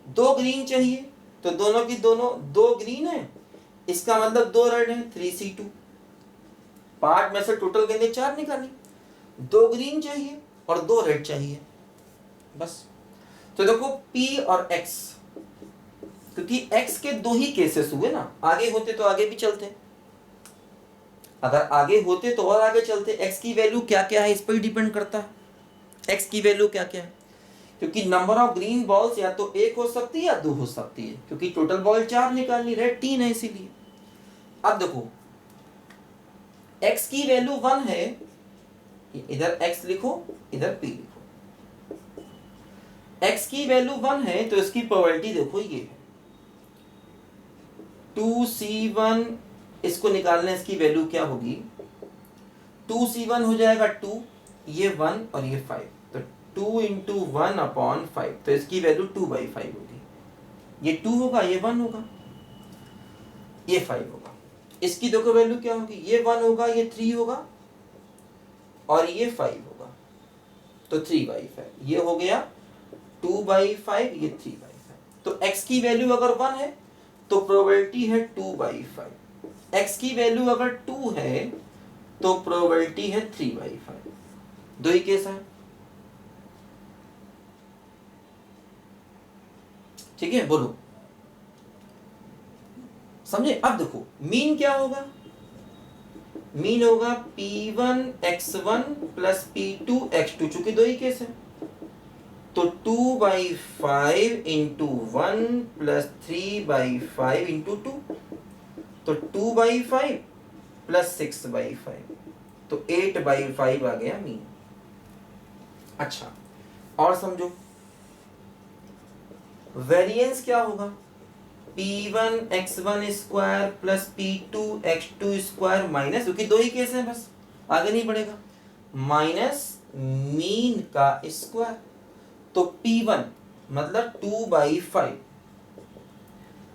2 ग्रीन चाहिए तो दोनों की दोनों 2 ग्रीन है, इसका मतलब 2 रेड है, 3C2। 5 में से टोटल गेंदें 4 निकाली, 2 ग्रीन चाहिए और 2 रेड चाहिए, बस। तो देखो P और X, क्योंकि X के 2 ही केसेस हुए ना, आगे होते तो आगे भी चलते, अगर आगे होते तो और आगे चलते। X की वैल्यू क्या क्या है इस पर डिपेंड करता है, X की वैल्यू क्या क्या है, क्योंकि नंबर ऑफ ग्रीन बॉल्स या तो एक हो सकती है या दो हो सकती है, क्योंकि टोटल बॉल 4 निकालनी, रेड 3 है इसीलिए। अब देखो x की वैल्यू 1 है, इधर x लिखो इधर p लिखो। x की वैल्यू 1 है तो इसकी प्रोबेबिलिटी देखो ये है 2c1, इसको निकालना, इसकी वैल्यू क्या होगी, 2c1 हो जाएगा 2, ये 1 और ये 5, तो 2 इंटू 1/5, तो इसकी वैल्यू 2/5 होगी। ये 2 होगा, ये 1 होगा, ये 5 होगा। इसकी देखो वैल्यू क्या होगी, ये 1 होगा, ये 3 होगा और ये 5 होगा, तो 3/5, ये हो गया 2/5, ये 3/5। तो x की वैल्यू अगर 1 है तो प्रोबेबिलिटी है 2/5, x की वैल्यू अगर 2 है तो प्रोबेबिलिटी है 3/5। दो ही केस है, ठीक है, बोलो समझे। अब देखो मीन क्या होगा, मीन होगा p1 x1 plus p2 x2, चूंकि दो ही केस है, तो 2/5 इंटू 1 प्लस 3/5 इंटू 2, तो 2/5 प्लस 6/5, तो 8/5 आ गया मीन। अच्छा और समझो, वेरिएंस क्या होगा, p1 x1 square plus p2 x2 square minus, क्योंकि दो ही केस है बस, आगे नहीं बढ़ेगा, माइनस मीन का स्क्वायर, तो p1 मतलब 2/5,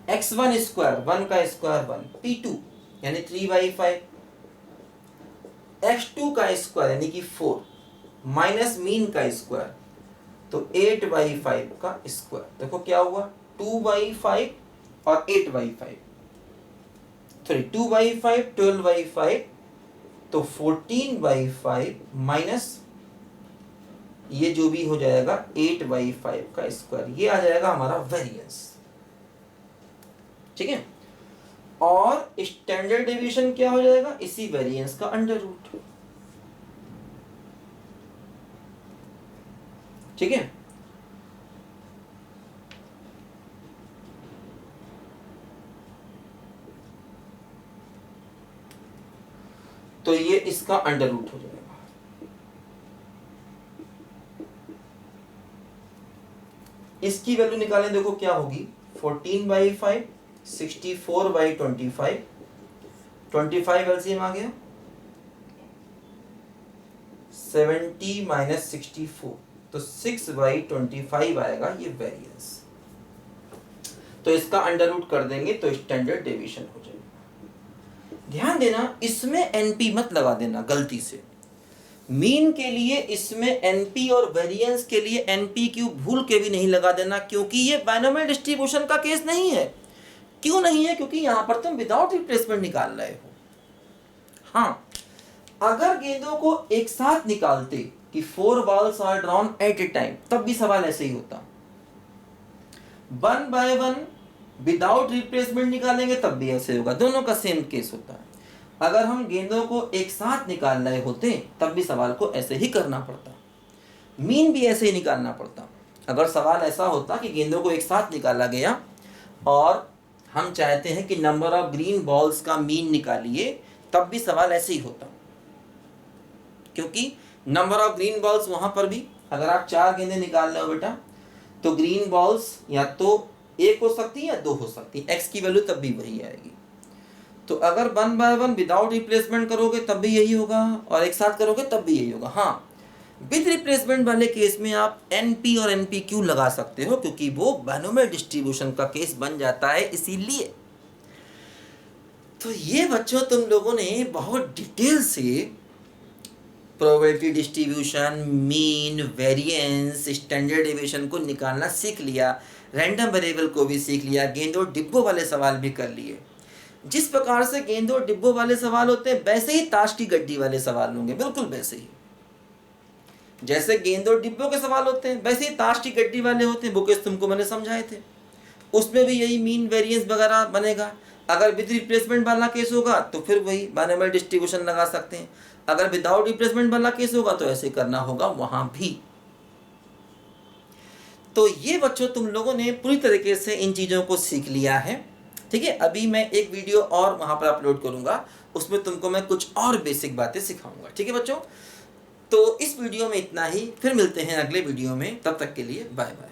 x1 स्क्वायर 1 का स्क्वायर 1, p2 यानी 3/5, x2 का स्क्वायर यानी कि 4 माइनस मीन का स्क्वायर, तो 8/5 का स्क्वायर। देखो क्या हुआ, 2/5 और 8/5, सॉरी 2/5 12/5, तो 14/5 माइनस ये जो भी हो जाएगा 8/5 का स्क्वायर, ये आ जाएगा हमारा वेरिएंस, ठीक है। और स्टैंडर्ड डेविएशन क्या हो जाएगा, इसी वेरिएंस का अंडर रूट, ठीक है। तो ये इसका अंडर रूट हो जाएगा। इसकी वैल्यू निकालें, देखो क्या होगी, 14/5 64/25, 25 एलसीएम आ गया, 70 माइनस 64, तो 6/25 आएगा ये वेरिएंस। तो इसका अंडर रूट कर देंगे तो स्टैंडर्ड डेविएशन हो जाएगा। ध्यान देना, इसमें एनपी मत लगा देना गलती से, मीन के लिए इसमें एनपी और वेरिएंस के लिए एनपी क्यू भूल के भी नहीं लगा देना, क्योंकि ये बाइनोमियल डिस्ट्रीब्यूशन का केस नहीं है। क्यों नहीं है, क्योंकि यहां पर तुम विदाउट रिप्लेसमेंट निकाल रहे हो। हाँ, अगर गेंदों को एक साथ निकालते कि 4 balls are drawn at a time, तब भी सवाल ऐसे ही होता। 1/1 विदाउट रिप्लेसमेंट निकालेंगे तब भी ऐसे होगा, दोनों का सेम केस होता है। अगर हम गेंदों को एक साथ निकाल रहे होते तब भी सवाल को ऐसे ही करना पड़ता, मीन भी ऐसे ही निकालना पड़ता। अगर सवाल ऐसा होता कि गेंदों को एक साथ निकाला गया और हम चाहते हैं कि नंबर ऑफ ग्रीन बॉल्स का मीन निकालिए, तब भी सवाल ऐसे ही होता, क्योंकि नंबर ऑफ ग्रीन बॉल्स वहां पर भी, अगर आप 4 गेंदें निकाल रहे हो बेटा, तो ग्रीन बॉल्स या तो एक हो सकती है या 2 हो सकती है, एक्स की वैल्यू तब भी वही आएगी। तो अगर 1/1 विदाउट रिप्लेसमेंट करोगे तब भी यही होगा, और एक साथ करोगे तब भी यही होगा। हाँ, विद रिप्लेसमेंट वाले केस में आप एनपी और एनपीक्यू लगा सकते हो, क्योंकि वो बाइनोमियल डिस्ट्रीब्यूशन का केस बन जाता है, इसीलिए। तो ये बच्चों तुम लोगों ने बहुत डिटेल से probability distribution, mean, variance, standard deviation को निकालना सीख लिया, रैंडम वेरिएबल को भी सीख लिया, गेंदों डिब्बों वाले सवाल भी कर लिए। जिस प्रकार से गेंदों डिब्बों वाले सवाल होते हैं, वैसे ही ताश की गड्डी वाले सवाल होंगे, बिल्कुल वैसे ही। जैसे गेंदों डिब्बों के सवाल होते हैं, वैसे ही ताश की गड्डी वाले होते हैं, वो केस तुमको मैंने समझाए थे। उसमें भी यही मीन, वेरिएंस वगैरह बनेगा। अगर विद रिप्लेसमेंट वाला केस होगा तो फिर वही बाइनोमियल डिस्ट्रीब्यूशन लगा सकते हैं। अगर विदाउट रिप्लेसमेंट वाला केस होगा तो ऐसे करना होगा वहां भी। तो ये बच्चों तुम लोगों ने पूरी तरीके से इन चीज़ों को सीख लिया है, ठीक है। अभी मैं एक वीडियो और वहाँ पर अपलोड करूँगा, उसमें तुमको मैं कुछ और बेसिक बातें सिखाऊंगा, ठीक है बच्चों। तो इस वीडियो में इतना ही, फिर मिलते हैं अगले वीडियो में, तब तक के लिए बाय बाय।